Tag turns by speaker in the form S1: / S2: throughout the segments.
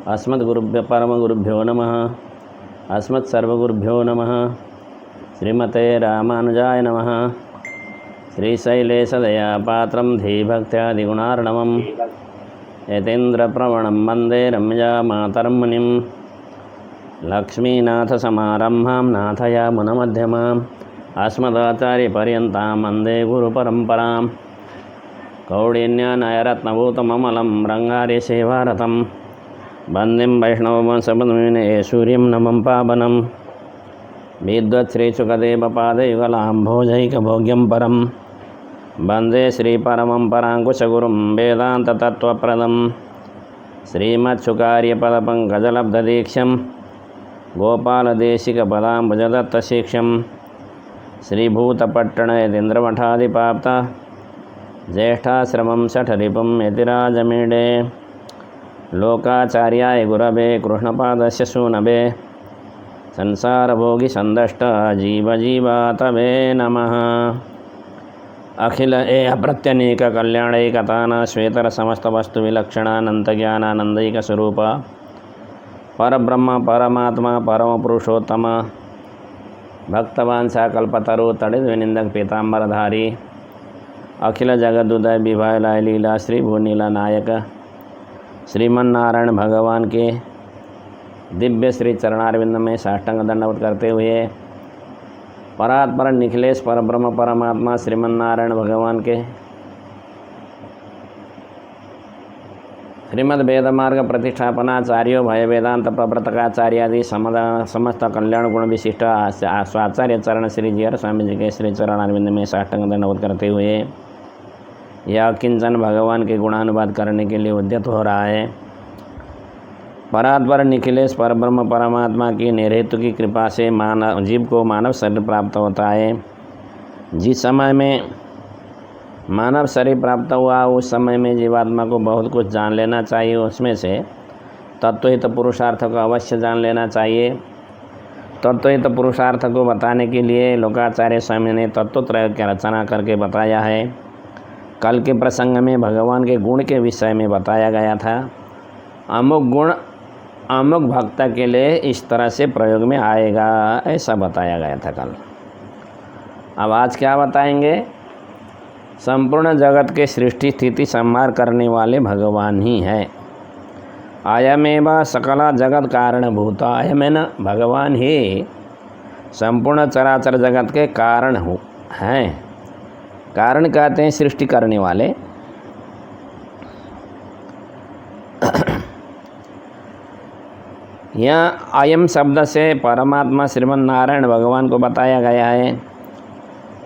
S1: अस्मद्गुरुभ्यो परमगुरुभ्यो नमः। अस्मत्सर्वगुरुभ्यो नमः। श्रीमते रामानुजाय नमः। श्रीशैलेशदयापात्रं धीभक्त्यादिगुणार्णवम् यतीन्द्रप्रवणं वन्दे रम्यजामातरं मुनिं। लक्ष्मीनाथसमारम्भां नाथयामुनमध्यमाम् अस्मदाचार्यपर्यन्तां वन्दे गुरुपरम्पराम्। कौडिन्यनयरत्नभूतममलं रङ्गार्यसेवारतं वन्दिं वैष्णवंशपद्मिने सूर्यं नमं पावनं। विद्वत्श्रीसुखदेवपादयुगलाम्भोजैकभोग्यं परं वन्दे श्रीपरमं पराङ्कुशगुरुं वेदान्ततत्त्वप्रदं। श्रीमत्सुकार्यपदपङ्कजलब्धदीक्षं गोपालदेशिकपदाम्बुजदत्तशिक्षं श्रीभूतपट्टणयतीन्द्रमठादिपाप्त ज्येष्ठाश्रमं शठरिपुं यतिराजमीडे। लोकाचार्याय गुरवे कृष्णपादस्य सूनवे संसारभोगिसन्दष्ट जीवजीवातवे नमः। अखिल अप्रत्यनीककल्याणैकतान श्वेतरसमस्तवस्तुविलक्षणानन्तज्ञानानन्दैकस्वरूप परब्रह्म परमात्मा परमपुरुषोत्तम भक्तवांछाकल्पतरु तड़िद्विनिन्दक पीताम्बरधारी अखिल जगदुदय विभय लीला श्री भूनीला नायक श्रीमन्नारायण भगवान के दिव्य श्री चरणारविंद में साष्टांग दंडवत करते हुए परात्पर निखिलेश परब्रह्म परमात्मा श्रीमन्नारायण भगवान के श्रीमद् वेद मार्ग प्रतिष्ठापनाचार्यो भय वेदांत प्रवर्तकाचार्यादि समस्त कल्याण गुण विशिष्ट स्वाचार्य चरण श्री जीयर स्वामी जी के श्री चरणारविंद में साष्टांग दंडवत करते हुए यह किंचन भगवान के गुणानुवाद करने के लिए उद्यत हो रहा है। परात्पर निखिलेश परब्रह्म परमात्मा की निरहेतु की कृपा से जीव को मानव शरीर प्राप्त होता है। जिस समय में मानव शरीर प्राप्त हुआ उस समय में जीवात्मा को बहुत कुछ जान लेना चाहिए। उसमें से तत्वहित पुरुषार्थ को अवश्य जान लेना चाहिए। तत्वहित पुरुषार्थ को बताने के लिए लोकाचार्य स्वामी ने तत्वत्रय की रचना करके बताया है। कल के प्रसंग में भगवान के गुण के विषय में बताया गया था। अमुक गुण अमुक भक्त के लिए इस तरह से प्रयोग में आएगा, ऐसा बताया गया था कल। अब आज क्या बताएंगे? संपूर्ण जगत के सृष्टि स्थिति संहार करने वाले भगवान ही है। अयमेव सकल जगत कारणभूत। अयमेन भगवान ही संपूर्ण चराचर जगत के कारण हैं। कारण कहते हैं सृष्टि करने वाले। यहाँ अयम शब्द से परमात्मा श्रीमन्नारायण भगवान को बताया गया है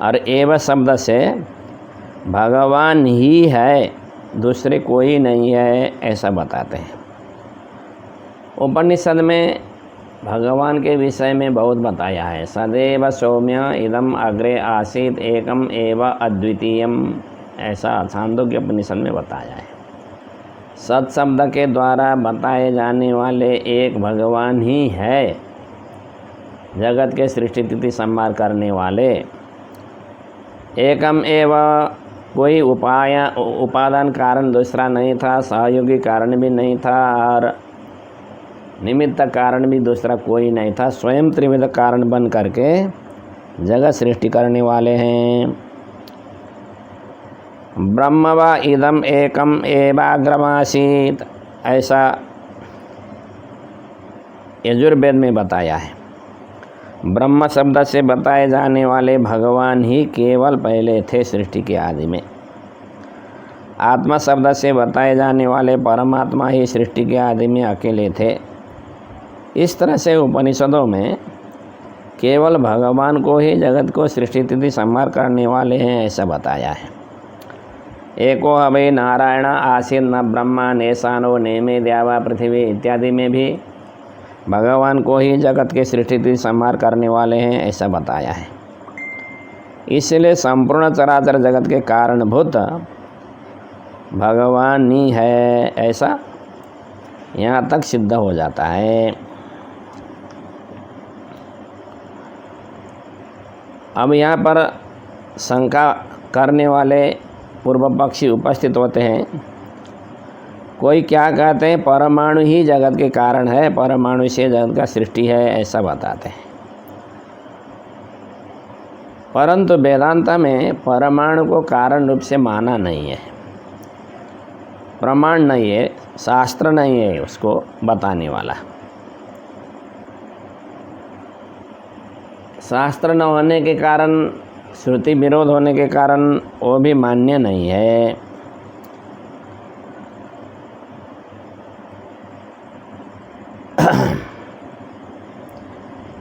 S1: और एव शब्द से भगवान ही है, दूसरे कोई नहीं है, ऐसा बताते हैं। उपनिषद में भगवान के विषय में बहुत बताया है। सदैव सौम्य इदम अग्रे आसीत एकम एव अद्वितीयम, ऐसा छांदोग्य उपनिषद में बताया है। सत शब्द के द्वारा बताए जाने वाले एक भगवान ही है, जगत के सृष्टि स्थिति संहार करने वाले। एकम एव, कोई उपादान कारण दूसरा नहीं था, सहयोगी कारण भी नहीं था और निमित्त कारण भी दूसरा कोई नहीं था। स्वयं त्रिविध कारण बन करके जगत सृष्टि करने वाले हैं। ब्रह्म व इदम एकम एवाग्रमासीत, ऐसा यजुर्वेद में बताया है। ब्रह्म शब्द से बताए जाने वाले भगवान ही केवल पहले थे सृष्टि के आदि में। आत्मा शब्द से बताए जाने वाले परमात्मा ही सृष्टि के आदि में अकेले थे। इस तरह से उपनिषदों में केवल भगवान को ही जगत को सृष्टि स्थिति संहार करने वाले हैं, ऐसा बताया है। एको अभय नारायण आसीत न ब्रह्मा नेशानो नेमे द्यावा पृथ्वी इत्यादि में भी भगवान को ही जगत के सृष्टि स्थिति संहार करने वाले हैं, ऐसा बताया है। इसलिए संपूर्ण चराचर जगत के कारणभूत भगवान ही है, ऐसा यहाँ तक सिद्ध हो जाता है। अब यहाँ पर शंका करने वाले पूर्व पक्षी उपस्थित होते हैं। कोई क्या कहते हैं, परमाणु ही जगत के कारण है, परमाणु से जगत का सृष्टि है, ऐसा बताते हैं। परंतु वेदांत में परमाणु को कारण रूप से माना नहीं है, प्रमाण नहीं है, शास्त्र नहीं है उसको बताने वाला। शास्त्र न होने के कारण, श्रुति विरोध होने के कारण वो भी मान्य नहीं है।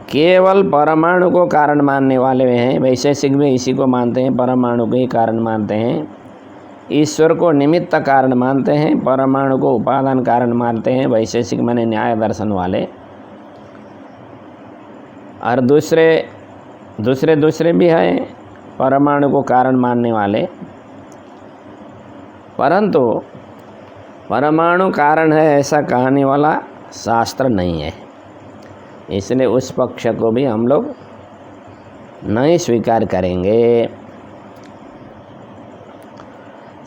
S1: केवल परमाणु को कारण मानने वाले हैं, वैशेषिक भी इसी को मानते हैं, परमाणु को ही कारण मानते हैं। ईश्वर को निमित्त कारण मानते हैं, परमाणु को उपादान कारण मानते हैं, वैशेषिक माने न्याय दर्शन वाले। और दूसरे भी हैं परमाणु को कारण मानने वाले, परंतु परमाणु कारण है ऐसा कहने वाला शास्त्र नहीं है, इसलिए उस पक्ष को भी हम लोग नहीं स्वीकार करेंगे।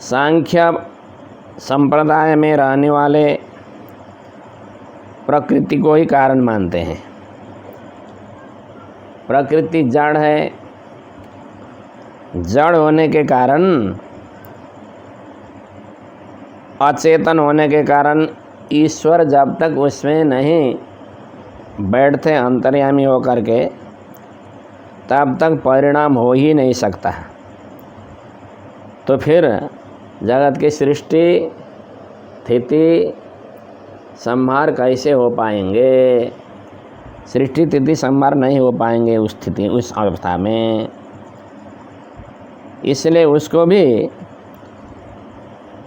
S1: सांख्य संप्रदाय में रहने वाले प्रकृति को ही कारण मानते हैं। प्रकृति जड़ है, जड़ होने के कारण, अचेतन होने के कारण ईश्वर जब तक उसमें नहीं बैठते अंतर्यामी होकर के, तब तक परिणाम हो ही नहीं सकता। तो फिर जगत की सृष्टि स्थिति संहार कैसे हो पाएंगे? सृष्टि स्थिति संहार नहीं हो पाएंगे उस स्थिति, उस अवस्था में। इसलिए उसको भी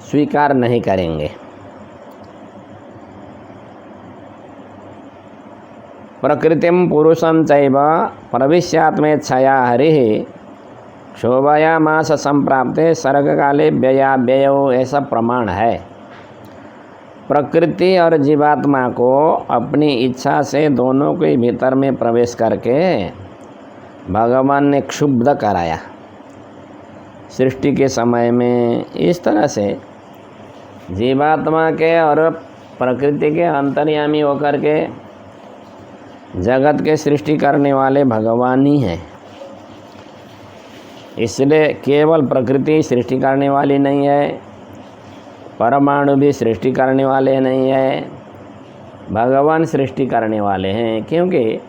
S1: स्वीकार नहीं करेंगे। प्रकृतिम पुरुषम चैव प्रविश्यात्मेच्छया हरिः शोभायामास संप्राप्ते सर्गकाले व्ययो, ऐसा प्रमाण है। प्रकृति और जीवात्मा को अपनी इच्छा से दोनों के भीतर में प्रवेश करके भगवान ने क्षुब्ध कराया सृष्टि के समय में। इस तरह से जीवात्मा के और प्रकृति के अंतर्यामी होकर के जगत के सृष्टि करने वाले भगवान ही हैं। इसलिए केवल प्रकृति सृष्टि करने वाली नहीं है, परमाणु भी सृष्टि करने वाले नहीं है, भगवान सृष्टि करने वाले हैं। क्योंकि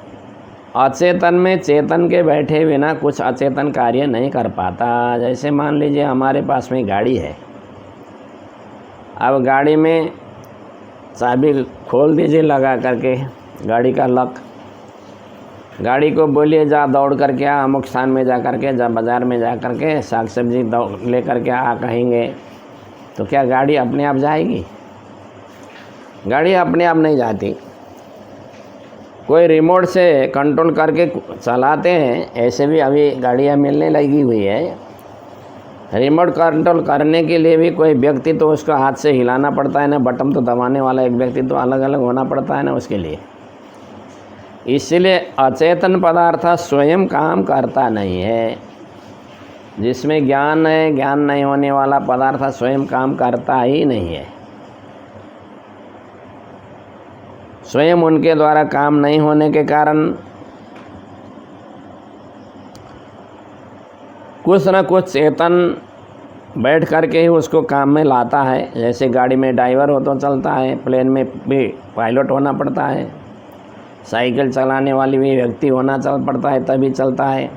S1: अचेतन में चेतन के बैठे बिना कुछ अचेतन कार्य नहीं कर पाता। जैसे मान लीजिए हमारे पास में गाड़ी है, अब गाड़ी में चाबी खोल दीजिए लगा करके गाड़ी का लॉक, गाड़ी को बोलिए जा दौड़ करके आ अमुक स्थान में जा करके, जा बाज़ार में जा करके साग सब्जी ले करके आ कहेंगे, तो क्या गाड़ी अपने आप जाएगी? गाड़ी अपने आप नहीं जाती। कोई रिमोट से कंट्रोल करके चलाते हैं, ऐसे भी अभी गाड़ियाँ मिलने लगी हुई है। रिमोट कंट्रोल करने के लिए भी कोई व्यक्ति तो उसको हाथ से हिलाना पड़ता है ना, बटन तो दबाने वाला एक व्यक्ति तो अलग अलग होना पड़ता है ना उसके लिए। इसलिए अचेतन पदार्थ स्वयं काम करता नहीं है। जिसमें ज्ञान है, ज्ञान नहीं होने वाला पदार्थ स्वयं काम करता ही नहीं है। स्वयं उनके द्वारा काम नहीं होने के कारण कुछ न कुछ चेतन बैठ करके ही उसको काम में लाता है। जैसे गाड़ी में ड्राइवर हो तो चलता है, प्लेन में भी पायलट होना पड़ता है, साइकिल चलाने वाली भी व्यक्ति होना चल पड़ता है तभी चलता है।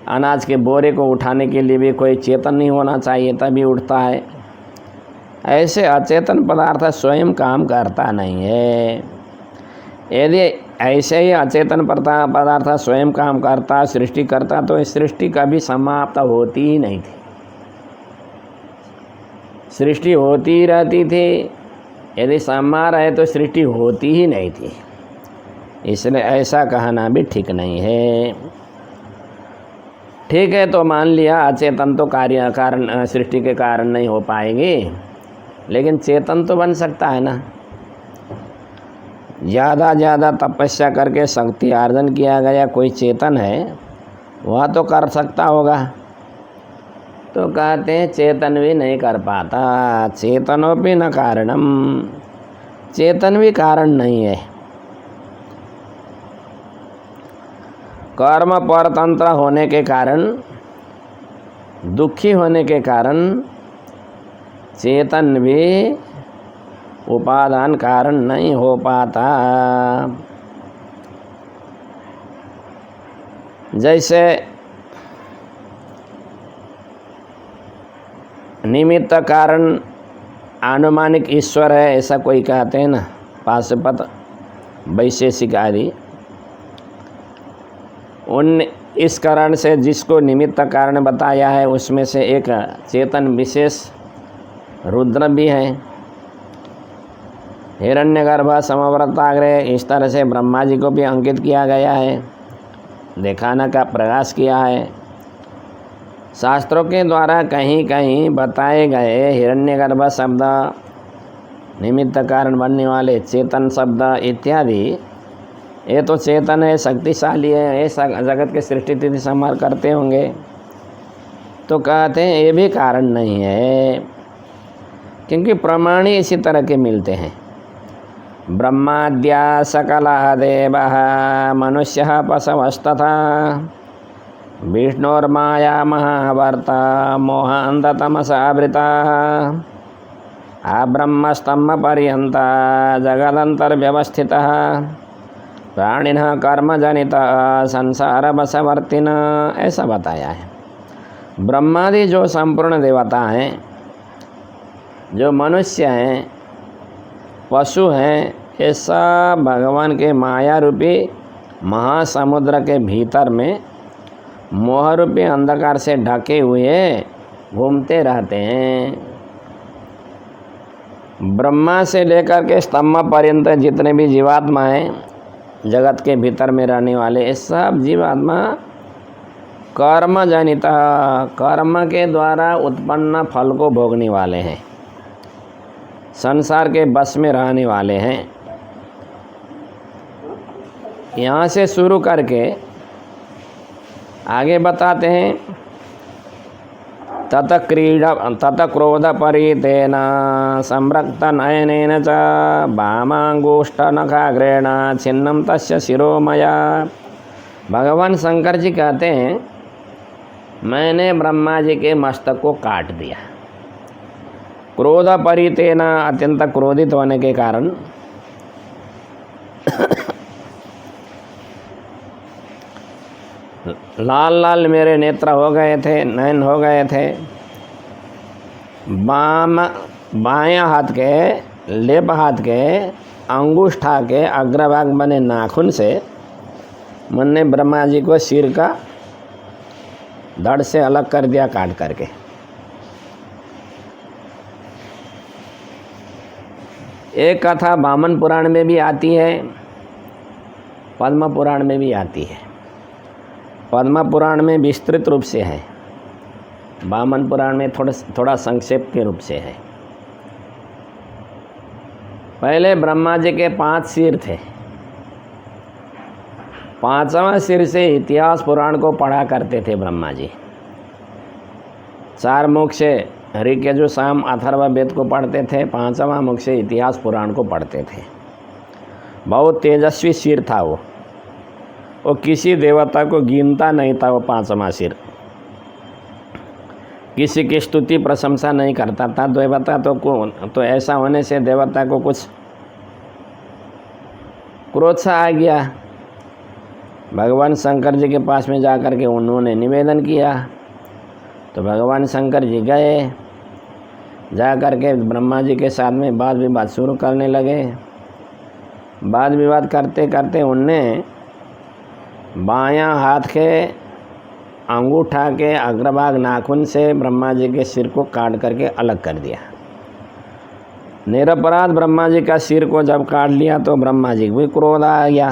S1: अनाज के बोरे को उठाने के लिए भी कोई चेतन नहीं होना चाहिए तभी उठता है। ऐसे अचेतन पदार्थ स्वयं काम करता नहीं है। यदि ऐसे ही अचेतन पदार्थ स्वयं काम करता, सृष्टि करता, तो इस सृष्टि कभी समाप्त होती ही नहीं थी। सृष्टि होती ही रहती थी। यदि संहार है तो सृष्टि होती ही नहीं थी। इसलिए ऐसा कहना भी ठीक नहीं है। ठीक है, तो मान लिया अचेतन तो कारण सृष्टि के कारण नहीं हो पाएगी, लेकिन चेतन तो बन सकता है ना। ज़्यादा तपस्या करके शक्ति अर्जन किया गया कोई चेतन है, वह तो कर सकता होगा। तो कहते हैं चेतन भी नहीं कर पाता। चेतनो भी न कारणम, चेतन भी कारण नहीं है। कर्म परतंत्र होने के कारण, दुखी होने के कारण चेतन भी उपादान कारण नहीं हो पाता। जैसे निमित्त कारण आनुमानिक ईश्वर है, ऐसा कोई कहते हैं ना, पाशुपत वैशेषिक आदि। उन इस कारण से जिसको निमित्त कारण बताया है उसमें से एक चेतन विशेष रुद्र भी है। हिरण्यगर्भ समव्रताग्रे, इस तरह से ब्रह्मा जी को भी अंकित किया गया है, दिखाने का प्रयास किया है। शास्त्रों के द्वारा कहीं कहीं बताए गए हिरण्यगर्भ शब्द, निमित्त कारण बनने वाले चेतन शब्द इत्यादि, ये तो चेतन है, शक्तिशाली है, ये जगत के सृष्टि स्थिति संहार करते होंगे। तो कहते हैं ये भी कारण नहीं है, क्योंकि प्रमाण ही इसी तरह के मिलते हैं। ब्रह्माद्या सकला देवः मनुष्यः पशवस्तथा विष्णोर्माया महावर्ता मोहान्धतमसावृताः आब्रह्मस्तम्भपर्यन्ता जगदन्तर्व्यवस्थितः प्राणिनः कर्मजनितः संसारवशवर्तिनः, ऐसा बताया है। ब्रह्मादि जो संपूर्ण देवता हैं, जो मनुष्य हैं, पशु हैं, ये सब भगवान के माया रूपी महासमुद्र के भीतर में मोह रूपी अंधकार से ढके हुए घूमते रहते हैं। ब्रह्मा से लेकर के स्तंभ पर्यंत जितने भी जीवात्मा हैं, जगत के भीतर में रहने वाले, ये सब जीवात्मा कर्म जनित, कर्म के द्वारा उत्पन्न फल को भोगने वाले हैं, संसार के बस में रहने वाले हैं। यहाँ से शुरू करके आगे बताते हैं, तत क्रोध परितेन संरक्त नयनेन च वामांगुष्ठ नखाग्रेण छिन्नम तस्य शिरोमया। भगवान शंकर जी कहते हैं, मैंने ब्रह्मा जी के मस्तक को काट दिया। क्रोध परितेन, अत्यंत क्रोधित होने के कारण, लाल लाल मेरे नेत्र हो गए थे, नयन हो गए थे। बायां हाथ के, लेप हाथ के अंगूठा के अग्रभाग बने नाखून से मैंने ब्रह्मा जी को सिर का धड़ से अलग कर दिया, काट करके। एक कथा वामन पुराण में भी आती है, पद्म पुराण में भी आती है। पद्म पुराण में विस्तृत रूप से है, वामन पुराण में थोड़ा संक्षेप के रूप से है। पहले ब्रह्मा जी के 5 सिर थे। 5वां सिर से इतिहास पुराण को पढ़ा करते थे ब्रह्मा जी। 4 मुख से ऋग्यजु साम अथर्व वेद को पढ़ते थे, 5वां मुख से इतिहास पुराण को पढ़ते थे। बहुत तेजस्वी सिर था वो किसी देवता को गिनता नहीं था। वो 5वां सिर किसी की स्तुति प्रशंसा नहीं करता था। देवता तो ऐसा होने से देवता को कुछ क्रोध सा आ गया। भगवान शंकर जी के पास में जाकर के उन्होंने निवेदन किया, तो भगवान शंकर जी गए, जा कर के ब्रह्मा जी के साथ में वाद विवाद शुरू करने लगे। वाद विवाद करते करते उनने बायां हाथ के अंगूठा के अग्रभाग नाखून से ब्रह्मा जी के सिर को काट करके अलग कर दिया। निरपराध ब्रह्मा जी का सिर को जब काट लिया तो ब्रह्मा जी को भी क्रोध आ गया।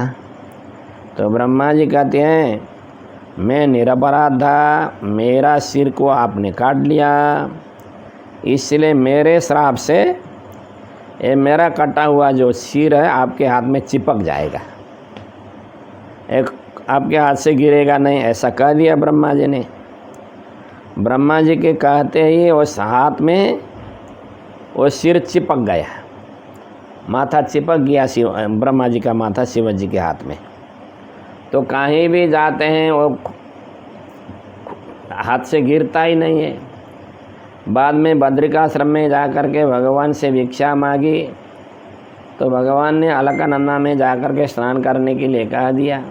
S1: तो ब्रह्मा जी कहते हैं, मैं निरपराध था, मेरा सिर को आपने काट लिया, इसलिए मेरे श्राप से ये मेरा कटा हुआ जो सिर है आपके हाथ में चिपक जाएगा, एक आपके हाथ से गिरेगा नहीं, ऐसा कह दिया ब्रह्मा जी ने। ब्रह्मा जी के कहते ही उस हाथ में वो सिर चिपक गया, माथा चिपक गया शिव ब्रह्मा जी का माथा शिव जी के हाथ में। तो कहीं भी जाते हैं वो हाथ से गिरता ही नहीं है। बाद में बद्रिकाश्रम में जा कर के भगवान से भिक्षा मांगी तो भगवान ने अलकनंदा में जा कर के स्नान करने के लिए कह दिया,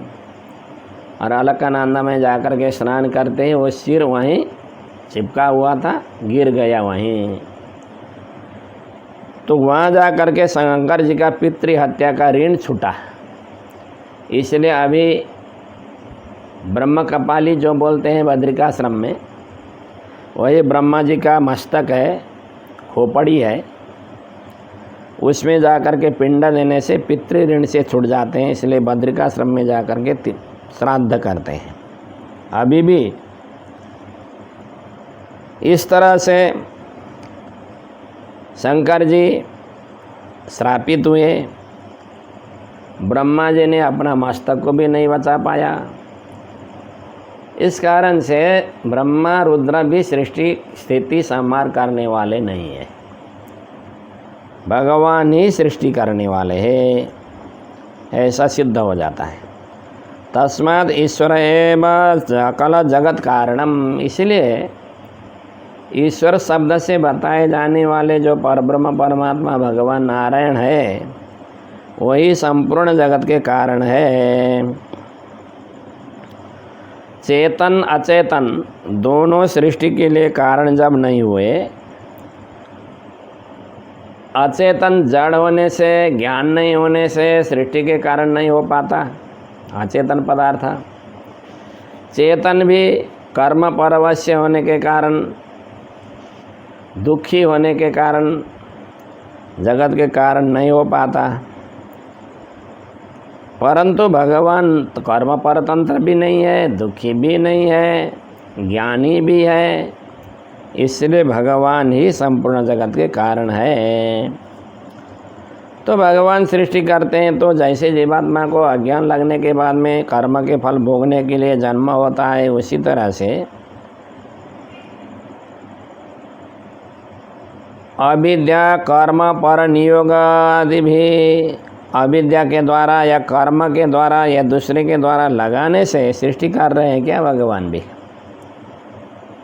S1: और अलकनंदा में जा कर के स्नान करते ही वो सिर वहीं चिपका हुआ था, गिर गया वहीं। तो वहाँ जा कर के शंकर जी का पितृ हत्या का ऋण छूटा। इसलिए अभी ब्रह्म कपाली जो बोलते हैं बद्रिकाश्रम में, वही ब्रह्मा जी का मस्तक है, खोपड़ी है, उसमें जा कर के पिंड देने से पितृ ऋण से छूट जाते हैं। इसलिए बद्रिकाश्रम में जा कर के श्राद्ध करते हैं। अभी भी इस तरह से शंकर जी श्रापित हुए। ब्रह्मा जी ने अपना मस्तक को भी नहीं बचा पाया। इस कारण से ब्रह्मा रुद्र भी सृष्टि स्थिति संहार करने वाले नहीं है, भगवान ही सृष्टि करने वाले हैं, ऐसा सिद्ध हो जाता है। तस्मात् ईश्वर एव सकल जगत कारणम, इसलिए ईश्वर शब्द से बताए जाने वाले जो परब्रह्म परमात्मा भगवान नारायण है, वही संपूर्ण जगत के कारण है। चेतन अचेतन दोनों सृष्टि के लिए कारण जब नहीं हुए, अचेतन जड़ होने से, ज्ञान नहीं होने से सृष्टि के कारण नहीं हो पाता, अचेतन पदार्थ। चेतन भी कर्म परवश्य होने के कारण, दुखी होने के कारण जगत के कारण नहीं हो पाता। परंतु भगवान कर्म परतंत्र भी नहीं है, दुखी भी नहीं है, ज्ञानी भी है, इसलिए भगवान ही संपूर्ण जगत के कारण है। तो भगवान सृष्टि करते हैं, तो जैसे जीवात्मा को अज्ञान लगने के बाद में कर्म के फल भोगने के लिए जन्म होता है, उसी तरह से अविद्या कर्म पर नियोग आदि भी अविद्या के द्वारा या कर्म के द्वारा या दूसरे के द्वारा लगाने से सृष्टि कर रहे हैं क्या भगवान भी?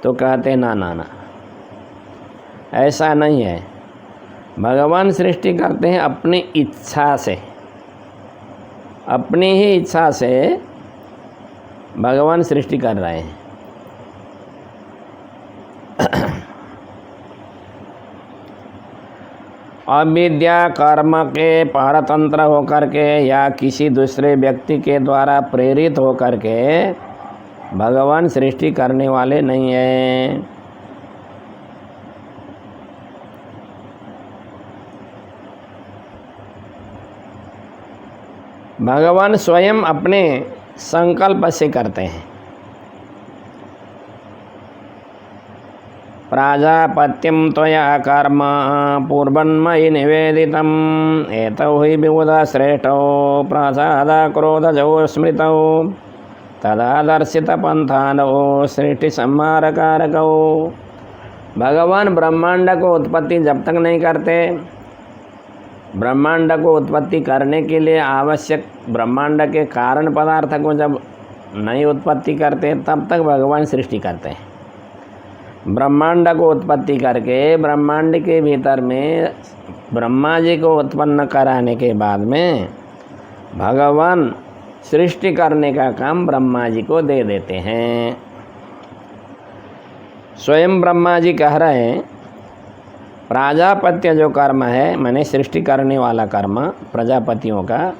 S1: तो कहते ना ना ना, ऐसा नहीं है। भगवान सृष्टि करते हैं अपनी इच्छा से, अपनी ही इच्छा से भगवान सृष्टि कर रहे हैं। अविद्या कर्म के परतंत्र होकर के या किसी दूसरे व्यक्ति के द्वारा प्रेरित होकर के भगवान सृष्टि करने वाले नहीं हैं। भगवान स्वयं अपने संकल्प से करते हैं। प्राजापत्यम त्वया कर्म पूर्वन्मयि निवेदितम् एतौ हि विबुधा श्रेष्ठौ प्रसादा क्रोधजौ स्मृतौ तदा दर्शित पंथानौ सृष्टि संहारकारकौ। भगवान ब्रह्मांड को उत्पत्ति जब तक नहीं करते, ब्रह्मांड को उत्पत्ति करने के लिए आवश्यक ब्रह्मांड के कारण पदार्थ को जब नहीं उत्पत्ति करते, तब तक भगवान सृष्टि करते हैं। ब्रह्मांड को उत्पत्ति करके ब्रह्मांड के भीतर में ब्रह्मा जी को उत्पन्न कराने के बाद में भगवान सृष्टि करने का काम ब्रह्मा जी को दे देते हैं। स्वयं ब्रह्मा जी कह रहे हैं, प्राजापत्य जो कर्म है, मैंने सृष्टि करने वाला कर्म प्रजापतियों का,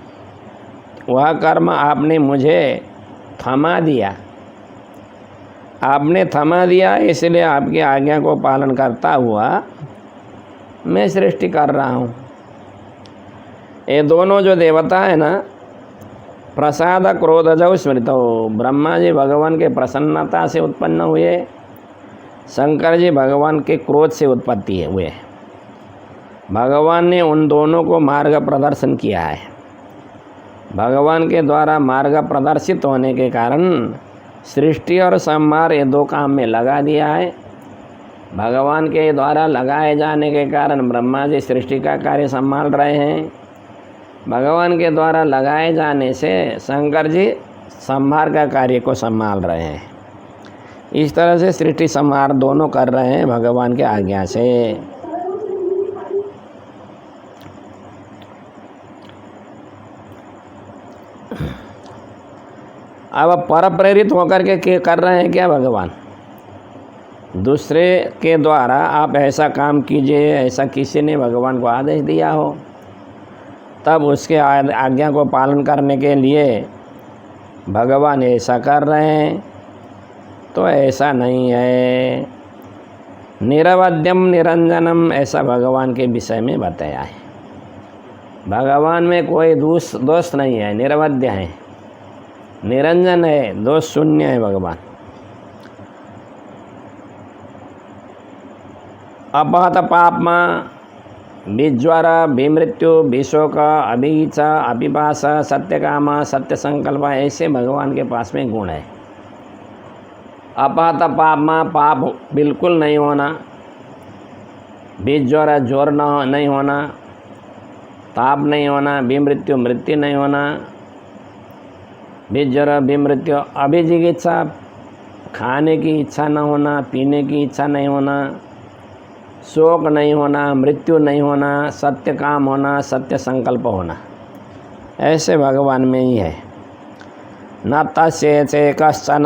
S1: वह कर्म आपने मुझे थमा दिया। आपने थमा दिया, इसलिए आपकी आज्ञा को पालन करता हुआ मैं सृष्टि कर रहा हूँ। ये दोनों जो देवता है ना, प्रसाद क्रोधजौ स्मृतौ, ब्रह्मा जी भगवान के प्रसन्नता से उत्पन्न हुए, शंकर जी भगवान के क्रोध से उत्पत्ति हुए। भगवान ने उन दोनों को मार्ग प्रदर्शन किया है। भगवान के द्वारा मार्ग प्रदर्शित होने के कारण सृष्टि और संहार ये दो काम में लगा दिया है। भगवान के द्वारा लगाए जाने के कारण ब्रह्मा जी सृष्टि का कार्य संभाल रहे हैं। भगवान के द्वारा लगाए जाने से शंकर जी संहार का कार्य को संभाल रहे हैं। इस तरह से सृष्टि संहार दोनों कर रहे हैं भगवान के आज्ञा से। अब पर प्रेरित होकर के कर रहे हैं क्या भगवान? दूसरे के द्वारा आप ऐसा काम कीजिए, ऐसा किसी ने भगवान को आदेश दिया हो, तब उसके आज्ञा को पालन करने के लिए भगवान ऐसा कर रहे हैं, तो ऐसा नहीं है। निरवध्यम निरंजनम ऐसा भगवान के विषय में बताया है। भगवान में कोई दोष नहीं है, निरवध्य है, निरंजन है, दोष शून्य है भगवान। अपहत पापमा विज्वर विमृत्यु विशोक अभिइच्छा अभिपास सत्यकाम सत्य संकल्प ऐसे भगवान के पास में गुण है। अपहत पापमा पाप बिल्कुल नहीं होना, विज्वर जोर नहीं होना, ताप नहीं होना, विमृत्यु मृत्यु नहीं होना, विज्वर विमृत्यु अभिजिगित्सा खाने की इच्छा न होना, पीने की इच्छा नहीं होना, शोक नहीं होना, मृत्यु नहीं होना, सत्य काम होना, सत्य संकल्प होना, ऐसे भगवान में ही है। न तस्य चे कश्चन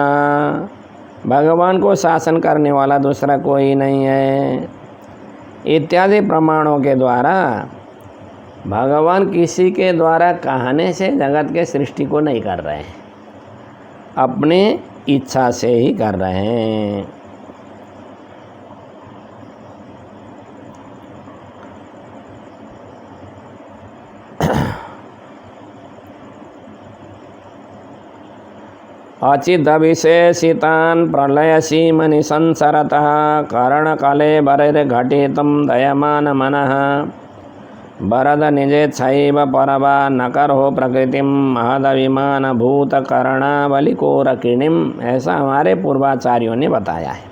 S1: भगवान को शासन करने वाला दूसरा कोई नहीं है। इत्यादि प्रमाणों के द्वारा भगवान किसी के द्वारा कहने से जगत के सृष्टि को नहीं कर रहे हैं, अपनी इच्छा से ही कर रहे हैं। अचिदविशेषितान् प्रलयसीमनि संसरतः करणकलेबरैर्घटितं दयमान मनः वरद निजेच्छैव परवा न करो प्रकृतिम महदविमानभूतकरणावलिकोरकिणीम ऐसा हमारे पूर्वाचार्यों ने बताया है।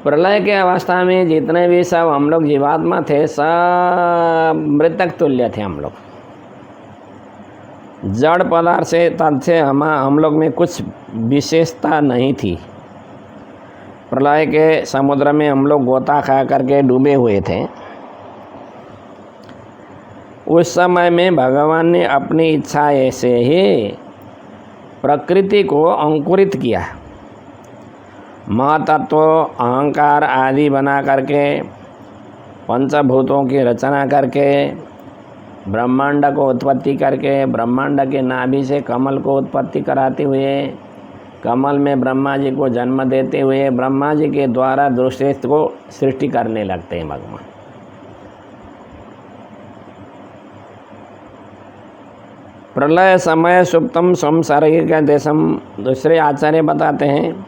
S1: प्रलय के अवस्था में जितने भी सब हम लोग जीवात्मा थे, सब मृतक तुल्य थे। हम लोग जड़ पदार्थ से तथ्य हम लोग में कुछ विशेषता नहीं थी। प्रलय के समुद्र में हम लोग गोता खा करके डूबे हुए थे। उस समय में भगवान ने अपनी इच्छा से ही प्रकृति को अंकुरित किया। महतत्व अहंकार आदि बना करके, पंचभूतों की रचना करके, ब्रह्मांड को उत्पत्ति करके, ब्रह्मांड के नाभि से कमल को उत्पत्ति कराते हुए, कमल में ब्रह्मा जी को जन्म देते हुए, ब्रह्मा जी के द्वारा दूसरे को सृष्टि करने लगते हैं भगवान। प्रलय समय सुप्तम स्वम शरीर का देशम दूसरे आचार्य बताते हैं।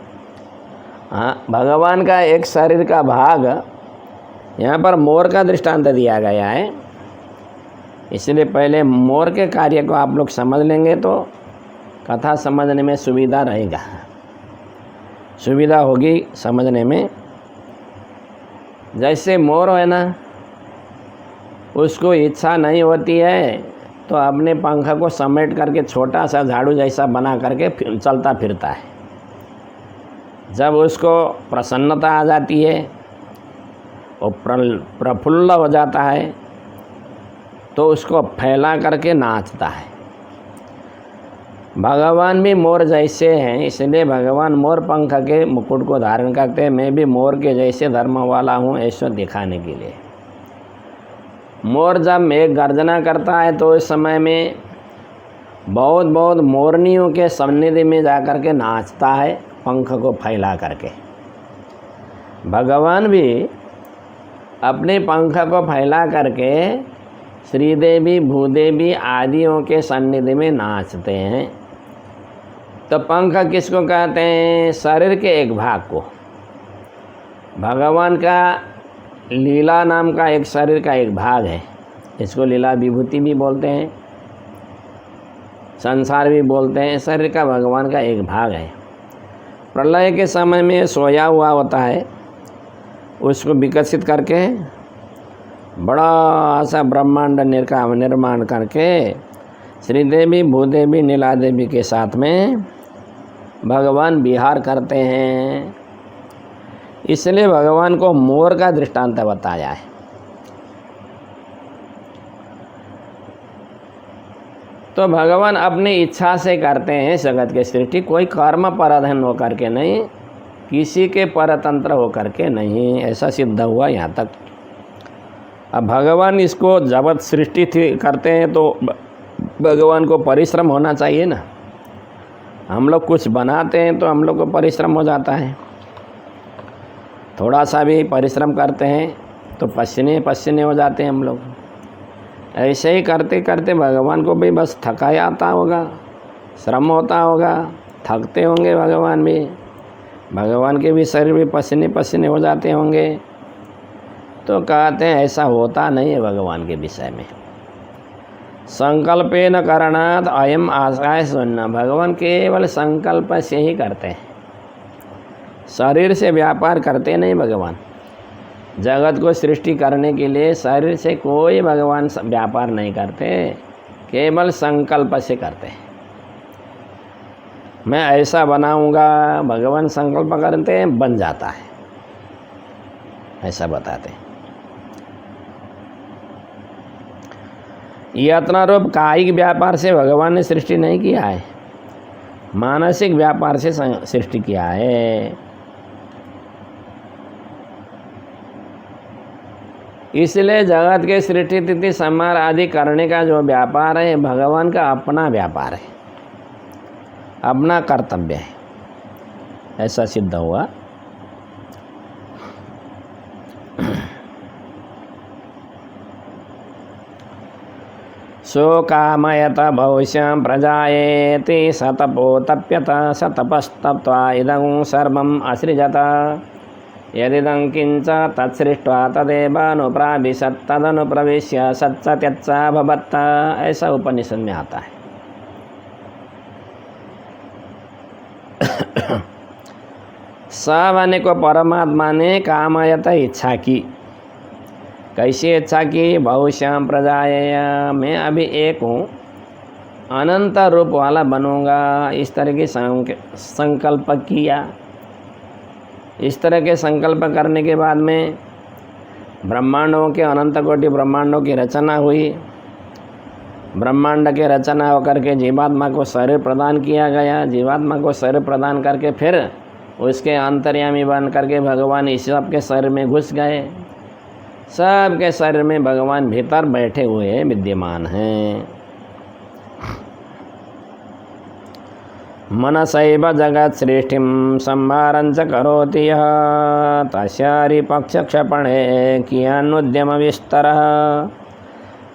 S1: हाँ, भगवान का एक शरीर का भाग यहाँ पर मोर का दृष्टांत दिया गया है, इसलिए पहले मोर के कार्य को आप लोग समझ लेंगे तो कथा समझने में सुविधा रहेगा, सुविधा होगी समझने में। जैसे मोर है ना, उसको इच्छा नहीं होती है तो अपने पंख को समेट करके छोटा सा झाड़ू जैसा बना करके चलता फिरता है। जब उसको प्रसन्नता आ जाती है, वो प्रफुल्ल हो जाता है, तो उसको फैला करके नाचता है। भगवान भी मोर जैसे हैं, इसलिए भगवान मोर पंख के मुकुट को धारण करते हैं। मैं भी मोर के जैसे धर्म वाला हूँ, ऐसा दिखाने के लिए। मोर जब मेघ गर्जना करता है तो इस समय में बहुत बहुत मोरनियों के सन्निधि में जा कर के नाचता है, पंख को फैला करके। भगवान भी अपने पंख को फैला करके श्रीदेवी भूदेवी आदियों के सन्निधि में नाचते हैं। तो पंख किसको कहते हैं? शरीर के एक भाग को। भगवान का लीला नाम का एक शरीर का एक भाग है, इसको लीला विभूति भी बोलते हैं। संसार भी बोलते हैं, शरीर का भगवान का एक भाग है। प्रलय के समय में सोया हुआ होता है, उसको विकसित करके बड़ा सा ब्रह्मांड निर्माण करके श्रीदेवी भूदेवी नीला देवी के साथ में भगवान विहार करते हैं। इसलिए भगवान को मोर का दृष्टांत बताया है। तो भगवान अपनी इच्छा से करते हैं जगत की सृष्टि, कोई कर्म पराधीन होकर के नहीं, किसी के परतंत्र होकर के नहीं, ऐसा सिद्ध हुआ यहाँ तक। अब भगवान इसको जगत सृष्टि करते हैं तो भगवान को परिश्रम होना चाहिए ना। हम लोग कुछ बनाते हैं तो हम लोग को परिश्रम हो जाता है, थोड़ा सा भी परिश्रम करते हैं तो पसीने पसीने हो जाते हैं हम लोग। ऐसे ही करते करते भगवान को भी बस थकाया आता होगा, श्रम होता होगा, थकते होंगे भगवान भी, भगवान के भी शरीर भी पसीने पसीने हो जाते होंगे। तो कहते हैं ऐसा होता नहीं है भगवान के विषय में। संकल्पेन करणात् अयम आशय सुनना, भगवान केवल संकल्प से ही करते हैं, शरीर से व्यापार करते नहीं भगवान। जगत को सृष्टि करने के लिए शरीर से कोई भगवान व्यापार नहीं करते, केवल संकल्प से करते हैं। मैं ऐसा बनाऊंगा, भगवान संकल्प करते हैं, बन जाता है, ऐसा बताते हैं। यत्न रूप कायिक व्यापार से भगवान ने सृष्टि नहीं किया है, मानसिक व्यापार से सृष्टि किया है। इसलिए जगत के सृष्टि तिथि संहार आदि करने का जो व्यापार है भगवान का अपना व्यापार है, अपना कर्तव्य है, ऐसा सिद्ध हुआ। सो कामयत भविष्यं प्रजायेति सतपोतप्यत सतपस्तप्त्वा इदं सर्वम् असृजत यदिदं किंच तत्सृष्ट्वा तदेवानुप्राविशत् तदनुप्रविश्य सत्सत्यच्च भवत्, ऐसा उपनिषद में आता है। सब आने को परमात्मा ने कामयत इच्छा की। कैसी इच्छा की? भविष्यं प्रजाएय, मैं अभी एक हूँ, अनंत रूप वाला बनूंगा, इस तरह की संकल्प किया। इस तरह के संकल्प करने के बाद में ब्रह्मांडों के अनंत कोटि ब्रह्मांडों की रचना हुई। ब्रह्मांड के रचना होकर के जीवात्मा को शरीर प्रदान किया गया। जीवात्मा को शरीर प्रदान करके फिर उसके अंतर्यामी बन करके भगवान इस सब के शरीर में घुस गए। सब के शरीर में भगवान भीतर बैठे हुए विद्यमान हैं। मनसैव जगत सृष्टिं संहारं च करोति यः तस्यारि पक्षक्षपणे कियानुद्यम विस्तरः।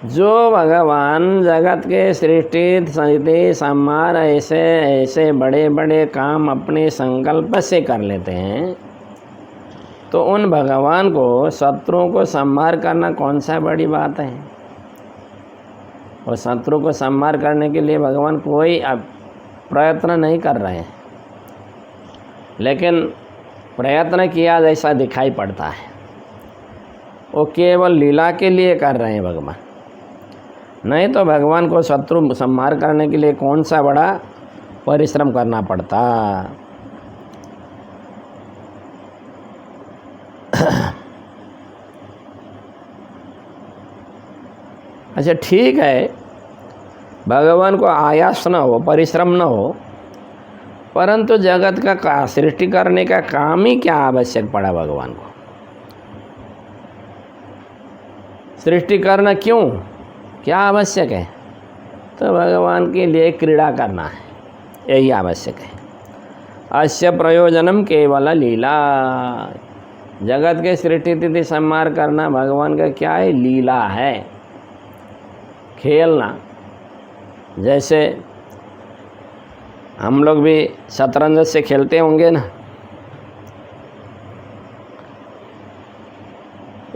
S1: जो भगवान जगत के सृष्टि स्थिति संहार ऐसे ऐसे बड़े बड़े काम अपने संकल्प से कर लेते हैं, तो उन भगवान को शत्रुओं को संहार करना कौन सा बड़ी बात है। और शत्रु को संहार करने के लिए भगवान कोई प्रयत्न नहीं कर रहे हैं, लेकिन प्रयत्न किया जैसा दिखाई पड़ता है। वो केवल लीला के लिए कर रहे हैं भगवान, नहीं तो भगवान को शत्रु संहार करने के लिए कौन सा बड़ा परिश्रम करना पड़ता। अच्छा ठीक है, भगवान को आयास न हो, परिश्रम न हो, परंतु जगत का सृष्टि करने का काम ही क्या आवश्यक पड़ा भगवान को? सृष्टि करना क्यों, क्या आवश्यक है? तो भगवान के लिए क्रीड़ा करना है, यही आवश्यक है। अस्य प्रयोजनम केवल लीला, जगत के सृष्टि तिथि संहार करना भगवान का क्या है? लीला है, खेलना। जैसे हम लोग भी शतरंज से खेलते होंगे ना,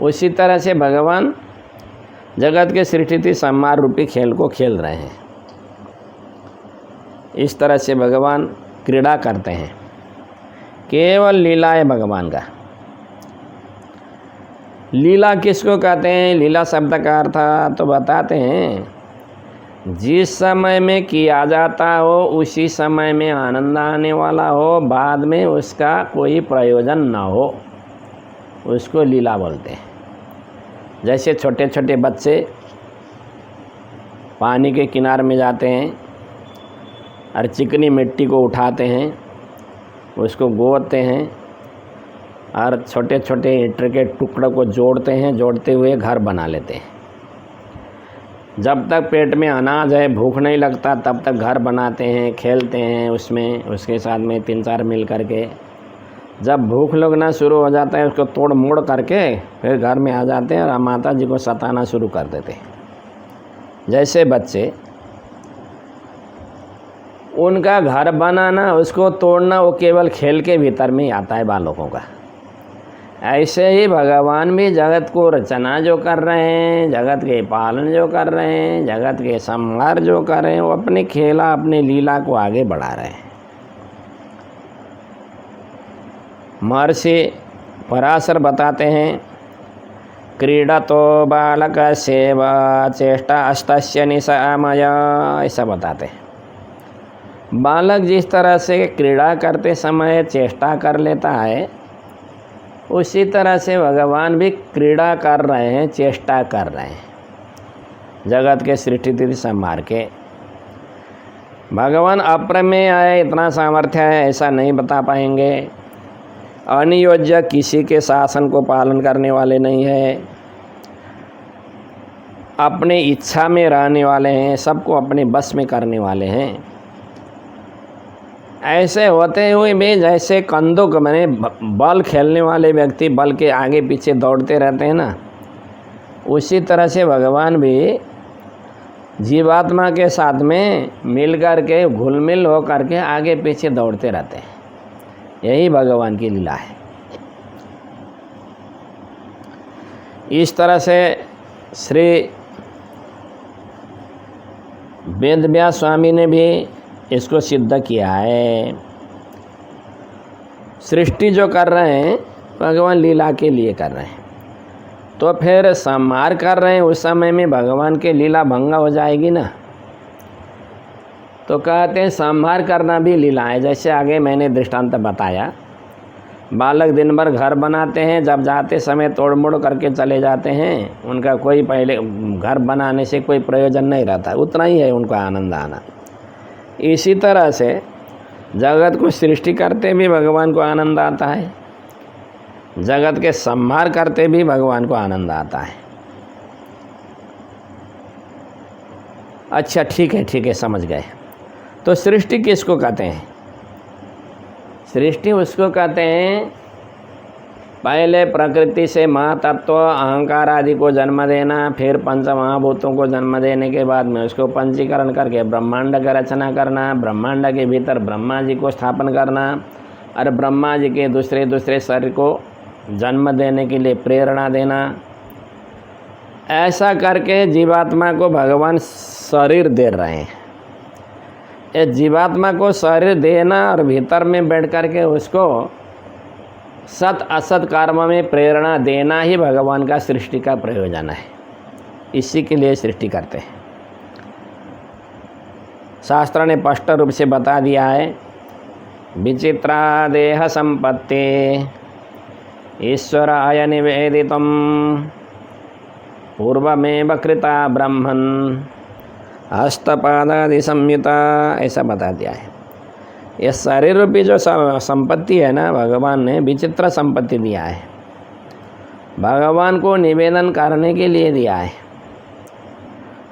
S1: उसी तरह से भगवान जगत के सृष्टि संहार रूपी खेल को खेल रहे हैं। इस तरह से भगवान क्रीड़ा करते हैं। केवल लीला है भगवान का। लीला किसको कहते हैं? लीला शब्द का अर्थ तो बताते हैं, जिस समय में किया जाता हो उसी समय में आनंद आने वाला हो, बाद में उसका कोई प्रयोजन ना हो, उसको लीला बोलते हैं। जैसे छोटे छोटे बच्चे पानी के किनारे में जाते हैं और चिकनी मिट्टी को उठाते हैं, उसको गोदते हैं और छोटे छोटे ईंट के टुकड़ों को जोड़ते हैं, जोड़ते हुए घर बना लेते हैं। जब तक पेट में अनाज है, भूख नहीं लगता, तब तक घर बनाते हैं, खेलते हैं उसमें, उसके साथ में 3-4 मिल करके। जब भूख लगना शुरू हो जाता है, उसको तोड़ मोड़ करके फिर घर में आ जाते हैं और माता जी को सताना शुरू कर देते हैं। जैसे बच्चे, उनका घर बनाना, उसको तोड़ना, वो केवल खेल के भीतर में ही आता है बालकों का। ऐसे ही भगवान भी जगत को रचना जो कर रहे हैं, जगत के पालन जो कर रहे हैं, जगत के संहार जो कर रहे हैं, वो अपने खेला, अपने लीला को आगे बढ़ा रहे हैं। महर्षि पराशर बताते हैं, क्रीड़ा तो बालक सेवा चेष्टा अस्तस्य निशामय, ऐसा बताते हैं। बालक जिस तरह से क्रीड़ा करते समय चेष्टा कर लेता है, उसी तरह से भगवान भी क्रीड़ा कर रहे हैं, चेष्टा कर रहे हैं जगत के सृष्टि तिथि संहार के। भगवान अप्रमेय है, इतना सामर्थ्य है ऐसा नहीं बता पाएंगे। अनियोज्य, किसी के शासन को पालन करने वाले नहीं है, अपने इच्छा में रहने वाले हैं, सबको अपने बस में करने वाले हैं। ऐसे होते हुए भी जैसे कंदुक मैंने बल खेलने वाले व्यक्ति बल के आगे पीछे दौड़ते रहते हैं ना, उसी तरह से भगवान भी जीवात्मा के साथ में मिल कर के, घुल मिल हो करके आगे पीछे दौड़ते रहते हैं। यही भगवान की लीला है। इस तरह से श्री वेदव्यास स्वामी ने भी इसको सिद्ध किया है। सृष्टि जो कर रहे हैं भगवान लीला के लिए कर रहे हैं, तो फिर संहार कर रहे हैं, उस समय में भगवान के लीला भंग हो जाएगी ना। तो कहते हैं संहार करना भी लीला है। जैसे आगे मैंने दृष्टांत बताया, बालक दिन भर घर बनाते हैं, जब जाते समय तोड़ मोड़ करके चले जाते हैं, उनका कोई पहले घर बनाने से कोई प्रयोजन नहीं रहता, उतना ही है उनको आनंद आना। इसी तरह से जगत को सृष्टि करते भी भगवान को आनंद आता है, जगत के संहार करते भी भगवान को आनंद आता है। अच्छा ठीक है, समझ गए। तो सृष्टि किसको कहते हैं? सृष्टि उसको कहते हैं, पहले प्रकृति से महातत्व अहंकार आदि को जन्म देना, फिर पंच महाभूतों को जन्म देने के बाद में उसको पंचीकरण करके ब्रह्मांड की रचना करना, ब्रह्मांड के भीतर ब्रह्मा जी को स्थापन करना, और ब्रह्मा जी के दूसरे शरीर को जन्म देने के लिए प्रेरणा देना। ऐसा करके जीवात्मा को भगवान शरीर दे रहे हैं। ये जीवात्मा को शरीर देना और भीतर में बैठ करके उसको सत असत कर्म में प्रेरणा देना ही भगवान का सृष्टि का प्रयोजन है। इसी के लिए सृष्टि करते हैं। शास्त्र ने स्पष्ट रूप से बता दिया है, विचित्रा देह संपत्ति ईश्वराय निवेदितम पूर्वमेव कृता ब्रह्मन् हस्तपादादि संयुता, ऐसा बता दिया है। यह शरीर रूपी जो संपत्ति है ना, भगवान ने विचित्र संपत्ति दिया है, भगवान को निवेदन करने के लिए दिया है।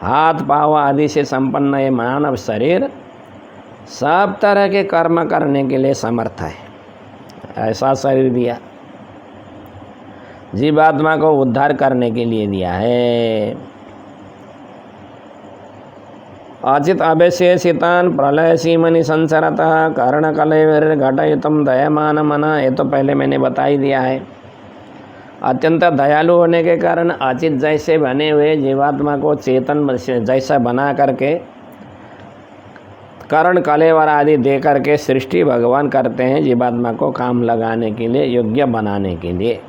S1: हाथ पाँव आदि से संपन्न ये मानव शरीर सब तरह के कर्म करने के लिए समर्थ है। ऐसा शरीर दिया, जीवात्मा को उद्धार करने के लिए दिया है। अचित अवशेषितान प्रलय सीमनि संसरतः कर्ण कलय घटयुतम दयामान मना, ये तो पहले मैंने बता ही दिया है। अत्यंत दयालु होने के कारण अचित जैसे बने हुए जीवात्मा को चेतन जैसा बना करके कर्ण कलेवर आदि दे करके सृष्टि भगवान करते हैं जीवात्मा को काम लगाने के लिए, योग्य बनाने के लिए।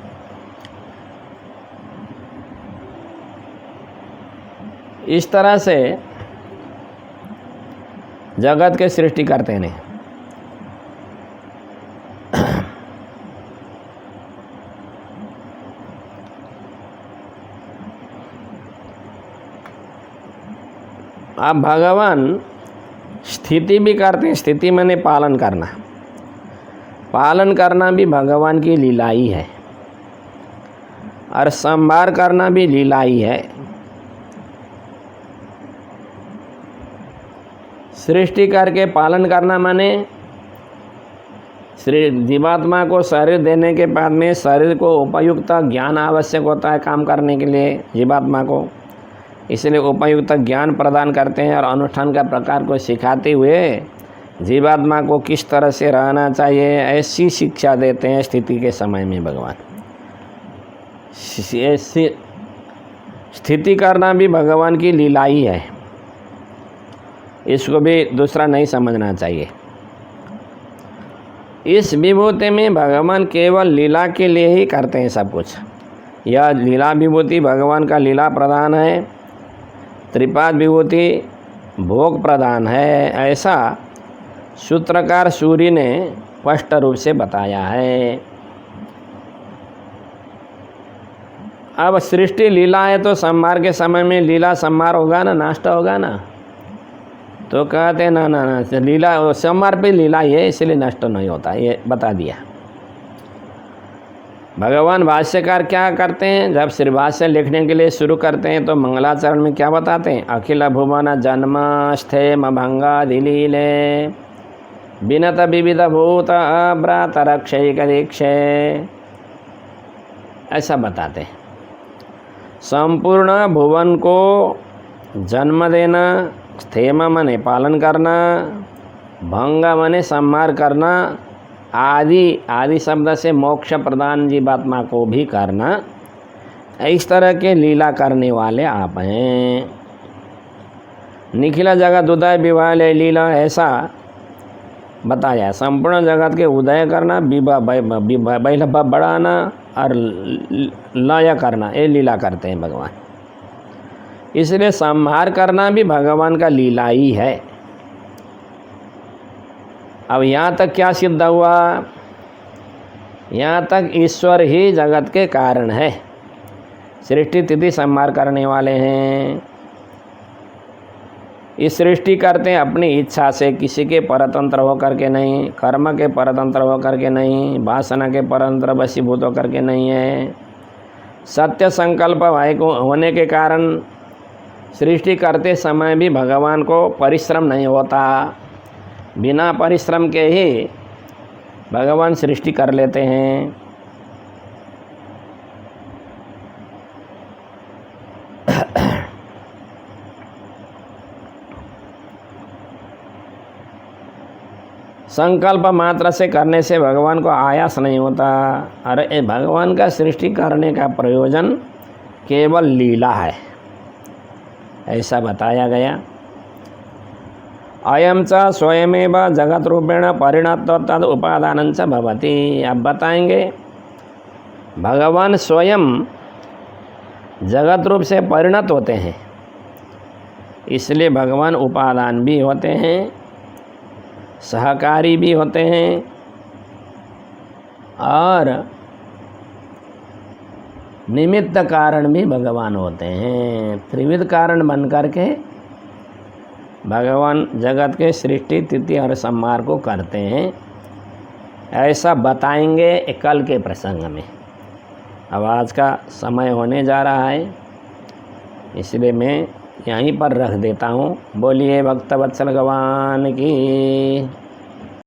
S1: इस तरह से जगत के सृष्टि करते हैं। अब भगवान स्थिति भी करते हैं। स्थिति माने पालन करना। पालन करना भी भगवान की लीला ही है, और संभार करना भी लीला ही है। सृष्टि करके पालन करना माने जीवात्मा को शरीर देने के बाद में शरीर को उपयुक्त ज्ञान आवश्यक होता है काम करने के लिए जीवात्मा को, इसलिए उपयुक्त ज्ञान प्रदान करते हैं और अनुष्ठान का प्रकार को सिखाते हुए जीवात्मा को किस तरह से रहना चाहिए ऐसी शिक्षा देते हैं स्थिति के समय में भगवान। ऐसी स्थिति करना भी भगवान की लीला ही है, इसको भी दूसरा नहीं समझना चाहिए। इस विभूति में भगवान केवल लीला के लिए ही करते हैं सब कुछ। यह लीला विभूति भगवान का लीला प्रदान है, त्रिपाद विभूति भोग प्रदान है, ऐसा सूत्रकार सूर्य ने स्पष्ट रूप से बताया है। अब सृष्टि लीला है तो संहार के समय में लीला संहार होगा ना, नष्ट होगा ना, तो कहते हैं ना ना ना लीला संहार पे लीला ही है इसलिए नष्ट नहीं होता, ये बता दिया। भगवान भाष्यकार क्या करते हैं, जब श्री भाष्य लिखने के लिए शुरू करते हैं तो मंगलाचरण में क्या बताते हैं, अखिल भुवन जन्म स्थेम भंगा दिलीले विनत विविध भूत अव्रात रक्षैक दीक्षे, ऐसा बताते हैं। संपूर्ण भुवन को जन्म देना, स्थेम माने पालन करना, भंग माने संहार करना, आदि शब्द से मोक्ष प्रदान जीवात्मा को भी करना, इस तरह के लीला करने वाले आप हैं। निखिल जगत उदय विवाह लीला ऐसा बताया। संपूर्ण जगत के उदय करना, बढ़ाना और लय करना, ये लीला करते हैं भगवान। इसलिए संहार करना भी भगवान का लीला ही है। अब यहाँ तक क्या सिद्ध हुआ, यहाँ तक ईश्वर ही जगत के कारण है, सृष्टि तिथि संहार करने वाले हैं। इस सृष्टि करते हैं अपनी इच्छा से, किसी के परतंत्र होकर के नहीं, कर्म के परतंत्र होकर के नहीं, वासना के परतंत्र वशीभूत होकर के नहीं है। सत्य संकल्प होने के कारण सृष्टि करते समय भी भगवान को परिश्रम नहीं होता, बिना परिश्रम के ही भगवान सृष्टि कर लेते हैं। संकल्प मात्र से करने से भगवान को आयास नहीं होता। अरे भगवान का सृष्टि करने का प्रयोजन केवल लीला है, ऐसा बताया गया। अयम च स्वयमेव जगत रूपेण परिणत तद उपादान च भवति। अब बताएंगे भगवान स्वयं जगत रूप से परिणत होते हैं, इसलिए भगवान उपादान भी होते हैं, सहकारी भी होते हैं और निमित्त कारण भी भगवान होते हैं। त्रिविध कारण बन करके भगवान जगत के सृष्टि तिथि और संहार को करते हैं, ऐसा बताएंगे कल के प्रसंग में। अब आज का समय होने जा रहा है, इसलिए मैं यहीं पर रख देता हूँ। बोलिए भक्तवत्सल भगवान की।